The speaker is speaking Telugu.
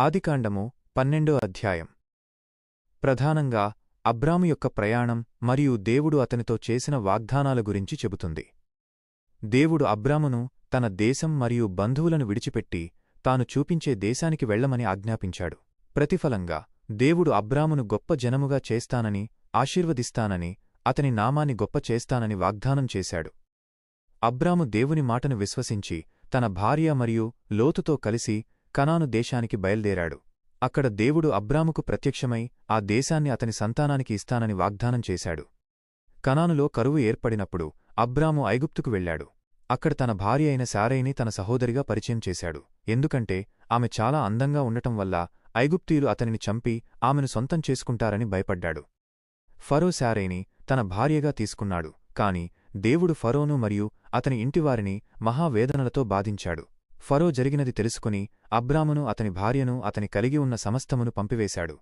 ఆదికాండము 12వ అధ్యాయం. ప్రధానంగా అబ్రాము యొక్క ప్రయాణం మరియు దేవుడు అతనితో చేసిన వాగ్దానాల గురించి చెబుతుంది. దేవుడు అబ్రామును తన దేశం మరియు బంధువులను విడిచిపెట్టి తాను చూపించే దేశానికి వెళ్లమని ఆజ్ఞాపించాడు. ప్రతిఫలంగా దేవుడు అబ్రామును గొప్ప జనముగా చేస్తానని, ఆశీర్వదిస్తానని, అతని నామాన్ని గొప్ప చేస్తానని వాగ్దానం చేశాడు. అబ్రాము దేవుని మాటను విశ్వసించి తన భార్య మరియు లోతుతో కలిసి కనాను దేశానికి బయల్దేరాడు. అక్కడ దేవుడు అబ్రాముకు ప్రత్యక్షమై ఆ దేశాన్ని అతని సంతానానికి ఇస్తానని వాగ్దానం చేశాడు. కనానులో కరువు ఏర్పడినప్పుడు అబ్రాము ఐగుప్తుకు వెళ్లాడు. అక్కడ తన భార్య అయిన శారైని తన సహోదరిగా పరిచయం చేశాడు. ఎందుకంటే ఆమె చాలా అందంగా ఉండటం వల్ల ఐగుప్తీయులు అతనిని చంపి ఆమెను సొంతం చేసుకుంటారని భయపడ్డాడు. ఫరో శారైని తన భార్యగా తీసుకున్నాడు. కాని దేవుడు ఫరోను మరియు అతని ఇంటివారిని మహావేదనలతో బాధించాడు. ఫరో జరిగినది తెలుసుకుని అబ్రామును, అతని భార్యను, అతని కలిగి ఉన్న సమస్తమును పంపివేశాడు.